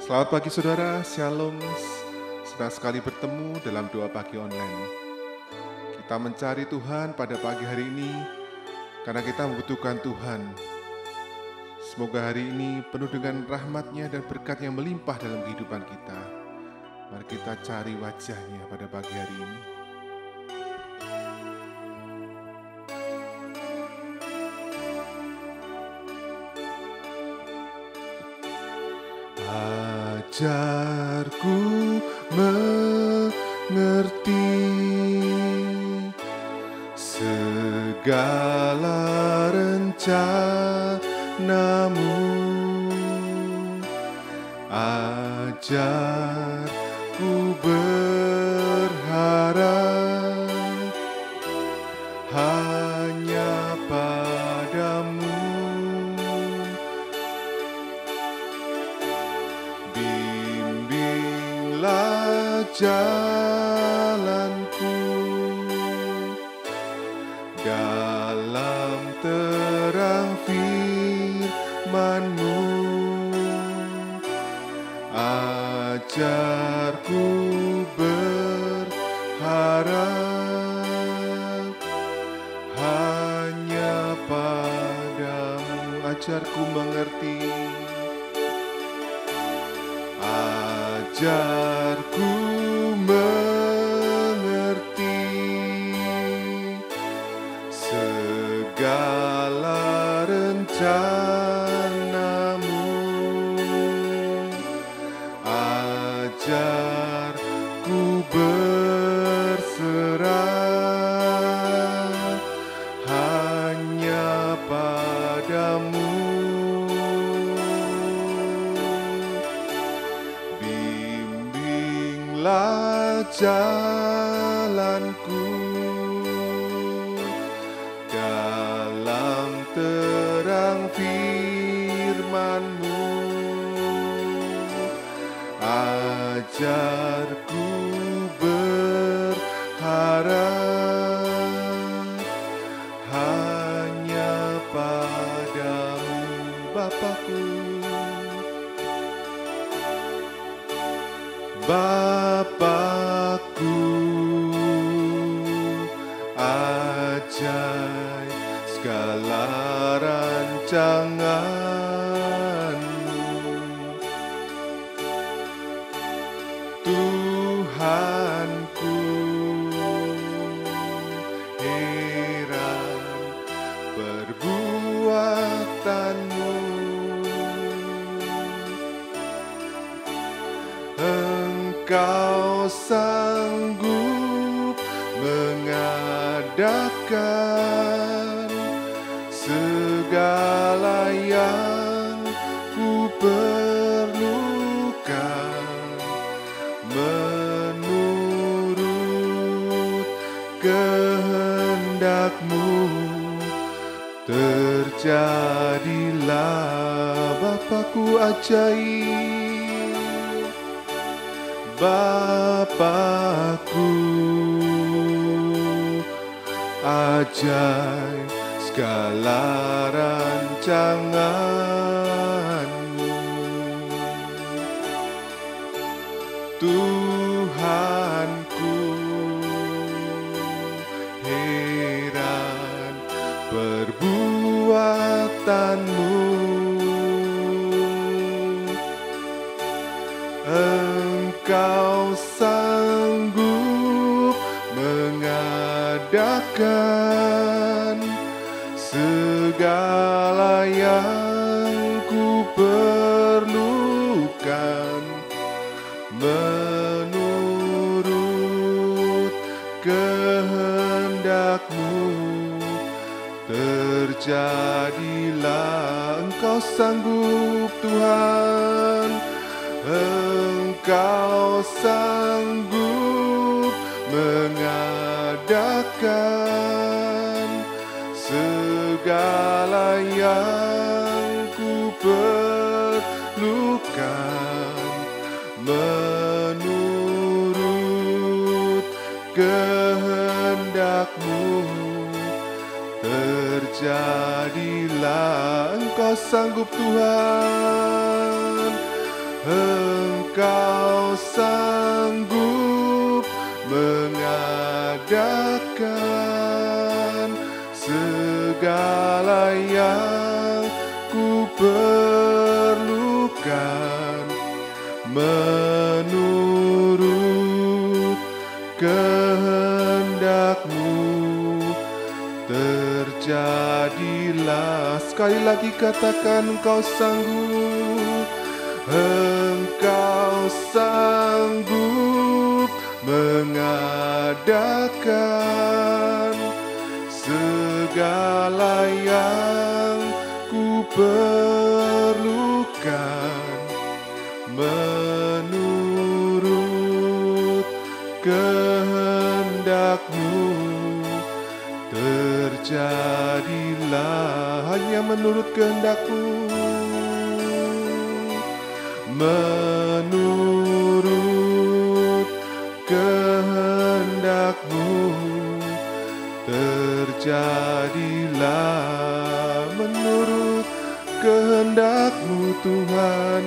Selamat pagi saudara, Shalom. Senang sekali bertemu dalam doa pagi online. Kita mencari Tuhan pada pagi hari ini karena kita membutuhkan Tuhan. Semoga hari ini penuh dengan rahmat-Nya dan berkat yang melimpah dalam kehidupan kita. Mari kita cari wajah-Nya pada pagi hari ini. Ajarku mengerti segala rencanamu, ajarku berharap hanya padamu. Bimbinglah jalanku dalam terang firman-Mu, ajarku berharap hanya padamu, ajarku mengerti. Ajarku mengerti segala rencana-Mu, ajarku berserah hanya padamu. Jalanku dalam terang firman-Mu, ajarku berharap hanya padamu, Bapakku. Bapakku, ajaib segala rancangan-Mu, Tuhanku, heran perbuatan-Mu. Engkau sanggup mengadakan segala yang ku perlukan menurut kehendak-Mu. Terjadilah Bapakku ajaib, Bapakku ajaib segala rancangan-Mu, Tuhanku, heran perbuatan-Mu. Engkau sanggup mengadakan segala yang ku perlukan menurut kehendak-Mu. Terjadilah, Engkau sanggup Tuhan, Engkau sanggup mengadakan segala yang ku perlukan menurut kehendak-Mu. Terjadilah, Engkau sanggup Tuhan, Engkau sanggup mengadakan segala yang ku perlukan menurut kehendak-Mu. Terjadilah, sekali lagi katakan, Engkau sanggup, Engkau sanggup mengadakan segala yang ku perlukan menurut kehendak-Mu. Terjadilah hanya menurut kehendak-Mu, menurut kehendak-Mu. Terjadilah menurut kehendak-Mu Tuhan,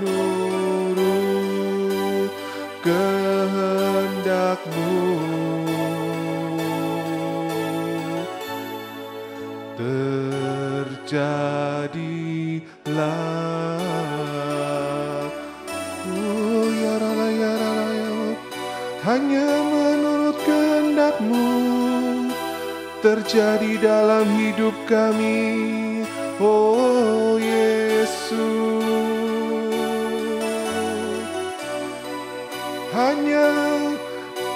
menurut kehendak-Mu. Terjadilah, oh ya rala ya rala ya, hanya menurut kehendak-Mu terjadi dalam hidup kami, oh Yesus. Hanya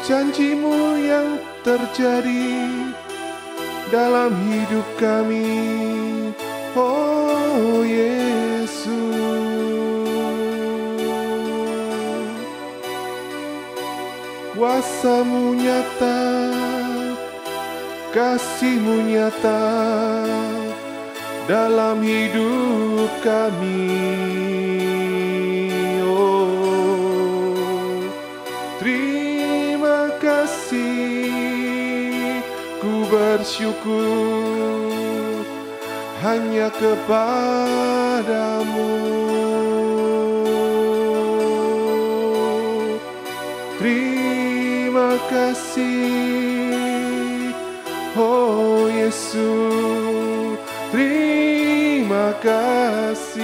janji-Mu yang terjadi dalam hidup kami, oh Yesus. Kuasa-Mu nyata, kasih-Mu nyata dalam hidup kami, oh terima kasih, ku bersyukur hanya kepada-Mu. Terima kasih, oh Yesus. Terima kasih,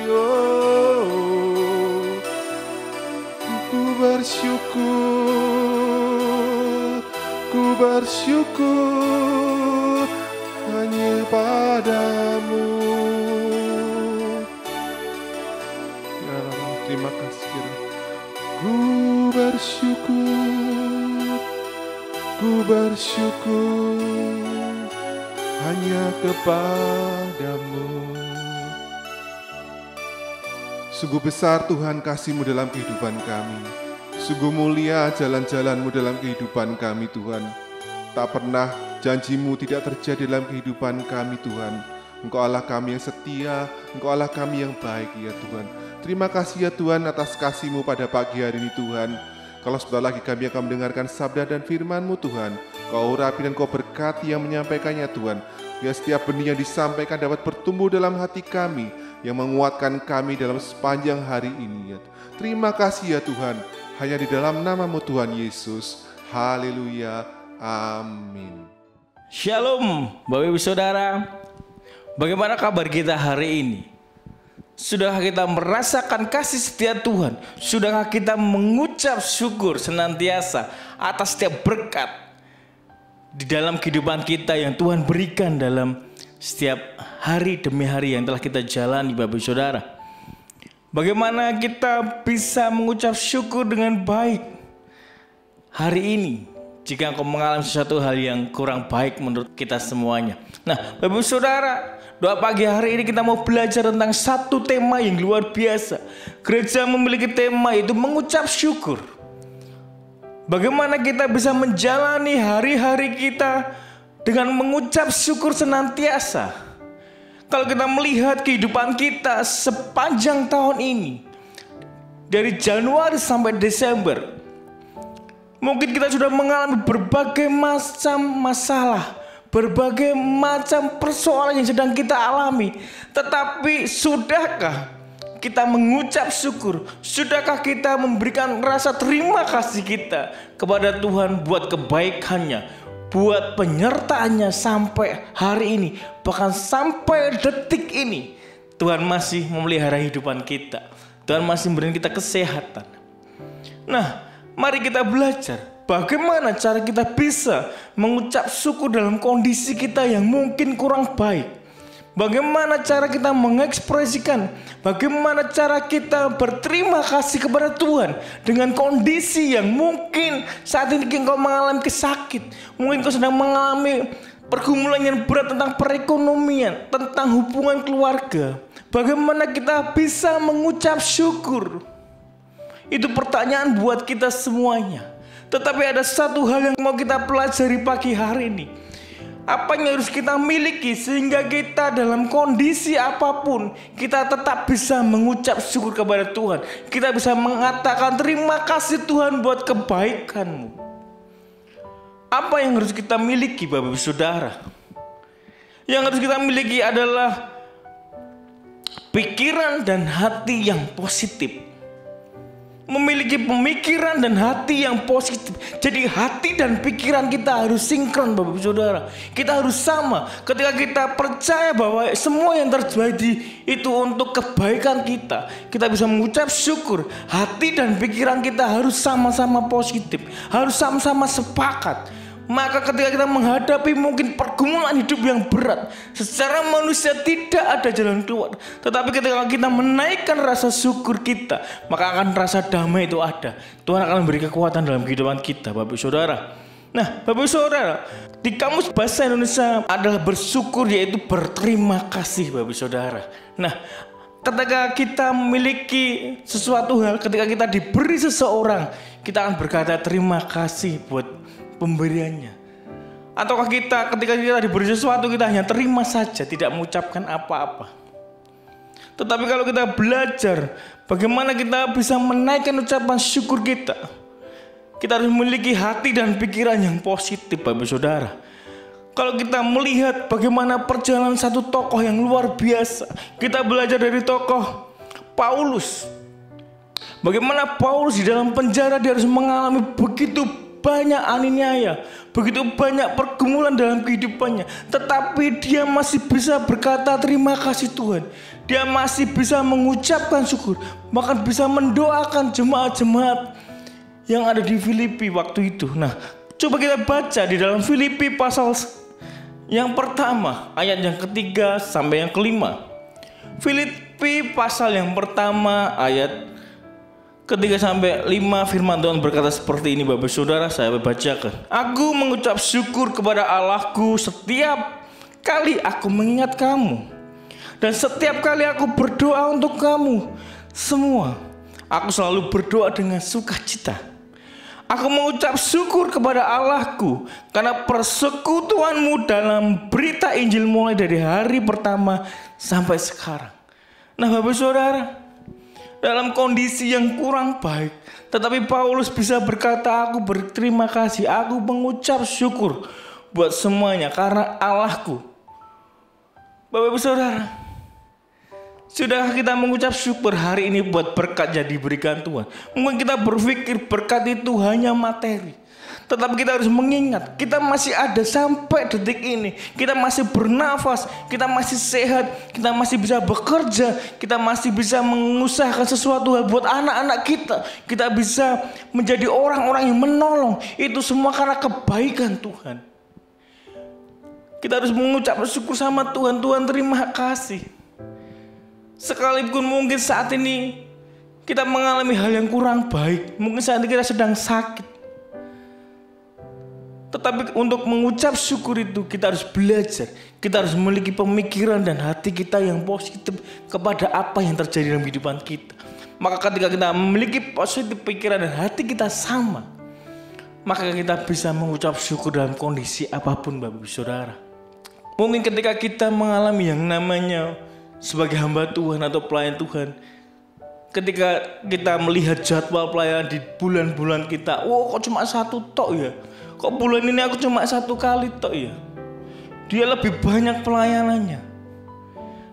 oh ku bersyukur, ku bersyukur hanya padamu. Ya Allah, terima kasih. Ku bersyukur, ku bersyukur hanya kepadamu. Sungguh besar Tuhan kasih-Mu dalam kehidupan kami. Sungguh mulia jalan-jalan-Mu dalam kehidupan kami Tuhan. Tak pernah janji-Mu tidak terjadi dalam kehidupan kami Tuhan. Engkau Allah kami yang setia, Engkau Allah kami yang baik ya Tuhan. Terima kasih ya Tuhan atas kasih-Mu pada pagi hari ini Tuhan. Kalau sebentar lagi kami akan mendengarkan sabda dan firman-Mu Tuhan. Kau urapi dan Kau berkati yang menyampaikannya Tuhan. Biar setiap benih yang disampaikan dapat bertumbuh dalam hati kami, yang menguatkan kami dalam sepanjang hari ini ya. Terima kasih ya Tuhan. Hanya di dalam nama-Mu Tuhan Yesus. Haleluya. Amin. Shalom Bapak Ibu Saudara. Bagaimana kabar kita hari ini? Sudahkah kita merasakan kasih setia Tuhan? Sudahkah kita mengucap syukur senantiasa atas setiap berkat di dalam kehidupan kita yang Tuhan berikan dalam setiap hari demi hari yang telah kita jalani Bapak Ibu Saudara? Bagaimana kita bisa mengucap syukur dengan baik hari ini jika engkau mengalami sesuatu hal yang kurang baik menurut kita semuanya? Nah Bapak Ibu Saudara, doa pagi hari ini kita mau belajar tentang satu tema yang luar biasa. Gereja memiliki tema itu mengucap syukur. Bagaimana kita bisa menjalani hari-hari kita dengan mengucap syukur senantiasa. Kalau kita melihat kehidupan kita sepanjang tahun ini, dari Januari sampai Desember, mungkin kita sudah mengalami berbagai macam masalah, berbagai macam persoalan yang sedang kita alami. Tetapi sudahkah kita mengucap syukur? Sudahkah kita memberikan rasa terima kasih kita kepada Tuhan buat kebaikannya, buat penyertaannya sampai hari ini, bahkan sampai detik ini? Tuhan masih memelihara kehidupan kita. Tuhan masih memberikan kita kesehatan. Nah, mari kita belajar bagaimana cara kita bisa mengucap syukur dalam kondisi kita yang mungkin kurang baik. Bagaimana cara kita mengekspresikan, bagaimana cara kita berterima kasih kepada Tuhan dengan kondisi yang mungkin saat ini kau mengalami kesakit, mungkin kau sedang mengalami pergumulan yang berat tentang perekonomian, tentang hubungan keluarga. Bagaimana kita bisa mengucap syukur? Itu pertanyaan buat kita semuanya. Tetapi ada satu hal yang mau kita pelajari pagi hari ini. Apa yang harus kita miliki sehingga kita dalam kondisi apapun kita tetap bisa mengucap syukur kepada Tuhan. Kita bisa mengatakan terima kasih Tuhan buat kebaikan-Mu. Apa yang harus kita miliki Bapak Ibu Saudara? Yang harus kita miliki adalah pikiran dan hati yang positif. Memiliki pemikiran dan hati yang positif. Jadi hati dan pikiran kita harus sinkron Bapak Ibu Saudara. Kita harus sama. Ketika kita percaya bahwa semua yang terjadi itu untuk kebaikan kita, kita bisa mengucap syukur. Hati dan pikiran kita harus sama-sama positif, harus sama-sama sepakat. Maka ketika kita menghadapi mungkin pergumulan hidup yang berat, secara manusia tidak ada jalan keluar. Tetapi ketika kita menaikkan rasa syukur kita, maka akan rasa damai itu ada. Tuhan akan memberi kekuatan dalam kehidupan kita Bapak Ibu Saudara. Nah Bapak Ibu Saudara, di kamus bahasa Indonesia adalah bersyukur, yaitu berterima kasih Bapak Ibu Saudara. Nah ketika kita memiliki sesuatu hal, ketika kita diberi seseorang, kita akan berkata terima kasih buat pemberiannya. Ataukah kita ketika kita diberi sesuatu kita hanya terima saja, tidak mengucapkan apa-apa. Tetapi kalau kita belajar bagaimana kita bisa menaikkan ucapan syukur kita, kita harus memiliki hati dan pikiran yang positif Bapak Saudara. Kalau kita melihat bagaimana perjalanan satu tokoh yang luar biasa, kita belajar dari tokoh Paulus. Bagaimana Paulus di dalam penjara dia harus mengalami begitu banyak aniaya, begitu banyak pergumulan dalam kehidupannya, tetapi dia masih bisa berkata terima kasih Tuhan. Dia masih bisa mengucapkan syukur, bahkan bisa mendoakan jemaat-jemaat yang ada di Filipi waktu itu. Nah, coba kita baca di dalam Filipi pasal yang pertama, ayat yang ketiga sampai yang kelima. Filipi pasal yang pertama ayat ketiga sampai 5, firman Tuhan berkata seperti ini Bapak Saudara, saya bacakan. Aku mengucap syukur kepada Allahku setiap kali aku mengingat kamu, dan setiap kali aku berdoa untuk kamu semua. Aku selalu berdoa dengan sukacita. Aku mengucap syukur kepada Allahku karena persekutuanmu dalam berita Injil mulai dari hari pertama sampai sekarang. Nah Bapak Saudara, dalam kondisi yang kurang baik, tetapi Paulus bisa berkata, aku berterima kasih, aku mengucap syukur buat semuanya karena Allahku. Bapak Ibu Saudara, sudah kita mengucap syukur hari ini buat berkat yang diberikan Tuhan. Mungkin kita berpikir berkat itu hanya materi, tetapi kita harus mengingat kita masih ada sampai detik ini. Kita masih bernafas, kita masih sehat, kita masih bisa bekerja, kita masih bisa mengusahakan sesuatu hal buat anak-anak kita. Kita bisa menjadi orang-orang yang menolong. Itu semua karena kebaikan Tuhan. Kita harus mengucap syukur sama Tuhan. Tuhan terima kasih. Sekalipun mungkin saat ini kita mengalami hal yang kurang baik, mungkin saat ini kita sedang sakit, tetapi untuk mengucap syukur itu kita harus belajar. Kita harus memiliki pemikiran dan hati kita yang positif kepada apa yang terjadi dalam kehidupan kita. Maka ketika kita memiliki positif pikiran dan hati kita sama, maka kita bisa mengucap syukur dalam kondisi apapun Bapak Ibu Saudara. Mungkin ketika kita mengalami yang namanya sebagai hamba Tuhan atau pelayan Tuhan, ketika kita melihat jadwal pelayanan di bulan-bulan kita, kok cuma satu tok ya? Kok bulan ini aku cuma satu kali tok ya? dia lebih banyak pelayanannya.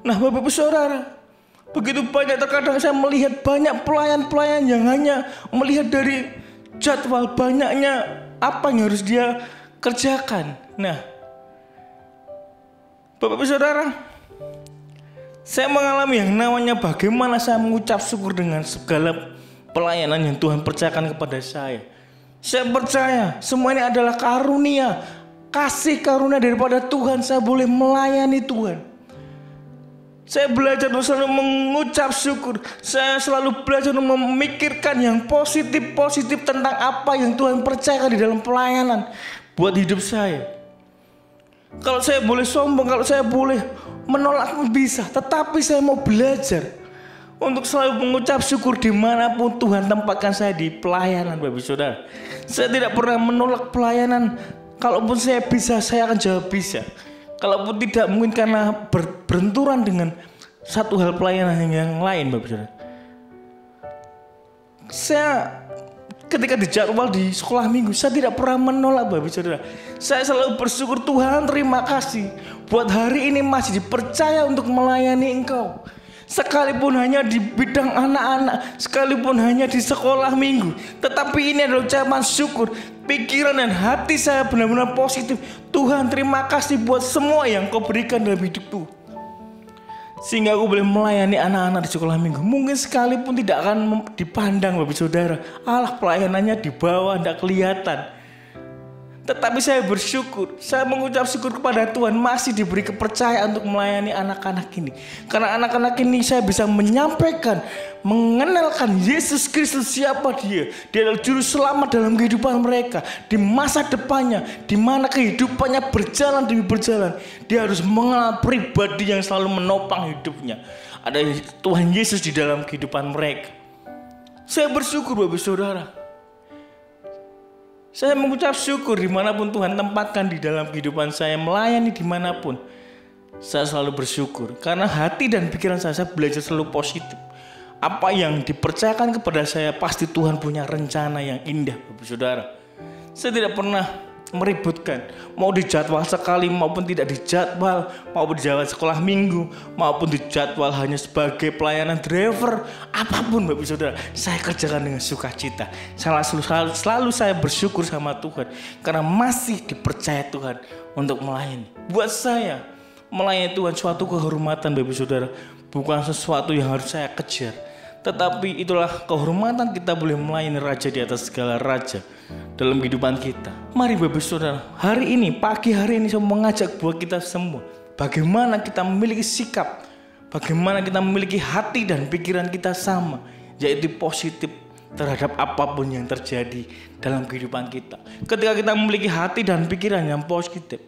Nah Bapak Ibu Saudara, begitu banyak terkadang saya melihat banyak pelayan-pelayan yang hanya melihat dari jadwal banyaknya apa yang harus dia kerjakan. Nah Bapak Ibu Saudara, saya mengalami yang namanya bagaimana saya mengucap syukur dengan segala pelayanan yang Tuhan percayakan kepada saya. Saya percaya semua ini adalah karunia, kasih karunia daripada Tuhan. Saya boleh melayani Tuhan. Saya belajar untuk selalu mengucap syukur. Saya selalu belajar untuk memikirkan yang positif-positif tentang apa yang Tuhan percayakan di dalam pelayanan buat hidup saya. Kalau saya boleh sombong, kalau saya boleh menolak bisa, tetapi saya mau belajar untuk selalu mengucap syukur dimanapun Tuhan tempatkan saya di pelayanan, Bapak Saudara. Saya tidak pernah menolak pelayanan. Kalaupun saya bisa, saya akan jawab bisa. Kalaupun tidak, mungkin karena berbenturan dengan satu hal pelayanan yang lain, Bapak Saudara. Saya ketika dijadwal di sekolah minggu, saya tidak pernah menolak, Bapak Saudara. Saya selalu bersyukur, Tuhan terima kasih buat hari ini masih dipercaya untuk melayani Engkau. Sekalipun hanya di bidang anak-anak, sekalipun hanya di sekolah minggu, tetapi ini adalah ucapan syukur. Pikiran dan hati saya benar-benar positif. Tuhan terima kasih buat semua yang Kau berikan dalam hidupku, sehingga aku boleh melayani anak-anak di sekolah minggu. Mungkin sekalipun tidak akan dipandang, Bapak Saudara, Allah pelayanannya di bawah, tidak kelihatan. Tetapi saya bersyukur, saya mengucap syukur kepada Tuhan masih diberi kepercayaan untuk melayani anak-anak ini. Karena anak-anak ini saya bisa menyampaikan, mengenalkan Yesus Kristus siapa Dia. Dia adalah juru selamat dalam kehidupan mereka. Di masa depannya, di mana kehidupannya berjalan demi berjalan, dia harus mengenal pribadi yang selalu menopang hidupnya. Ada Tuhan Yesus di dalam kehidupan mereka. Saya bersyukur, Bapak Saudara. Saya mengucap syukur dimanapun Tuhan tempatkan di dalam kehidupan saya, melayani dimanapun. Saya selalu bersyukur karena hati dan pikiran saya belajar selalu positif. Apa yang dipercayakan kepada saya pasti Tuhan punya rencana yang indah, Bapak Saudara. Saya tidak pernah meributkan, mau dijadwal sekali maupun tidak dijadwal, maupun dijadwal sekolah minggu, maupun dijadwal hanya sebagai pelayanan driver, apapun Bapak Saudara, saya kerjakan dengan sukacita. Selalu saya bersyukur sama Tuhan karena masih dipercaya Tuhan untuk melayani. Buat saya, melayani Tuhan suatu kehormatan, Bapak Saudara, bukan sesuatu yang harus saya kejar. Tetapi itulah kehormatan kita boleh melayani Raja di atas segala raja dalam kehidupan kita. Mari Bapak Saudara, hari ini, pagi hari ini saya mengajak buat kita semua, bagaimana kita memiliki sikap, bagaimana kita memiliki hati dan pikiran kita sama, yaitu positif terhadap apapun yang terjadi dalam kehidupan kita. Ketika kita memiliki hati dan pikiran yang positif,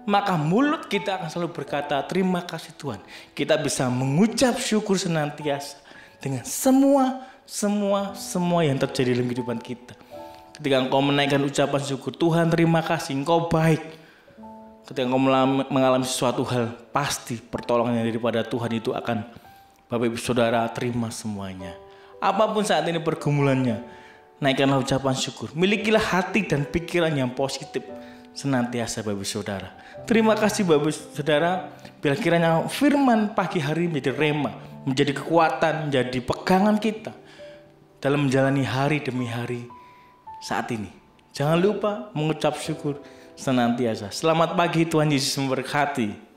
maka mulut kita akan selalu berkata, terima kasih Tuhan. Kita bisa mengucap syukur senantiasa dengan semua yang terjadi dalam kehidupan kita. Ketika engkau menaikkan ucapan syukur, Tuhan terima kasih, engkau baik. Ketika engkau mengalami sesuatu hal, pasti pertolongan daripada Tuhan itu akan Bapak Ibu Saudara terima semuanya. Apapun saat ini pergumulannya, naikkanlah ucapan syukur. Milikilah hati dan pikiran yang positif senantiasa, Bapak Ibu Saudara. Terima kasih Bapak Ibu Saudara. Bila kiranya firman pagi hari menjadi rema, menjadi kekuatan, menjadi pegangan kita dalam menjalani hari demi hari saat ini. Jangan lupa mengucap syukur senantiasa. Selamat pagi, Tuhan Yesus memberkati.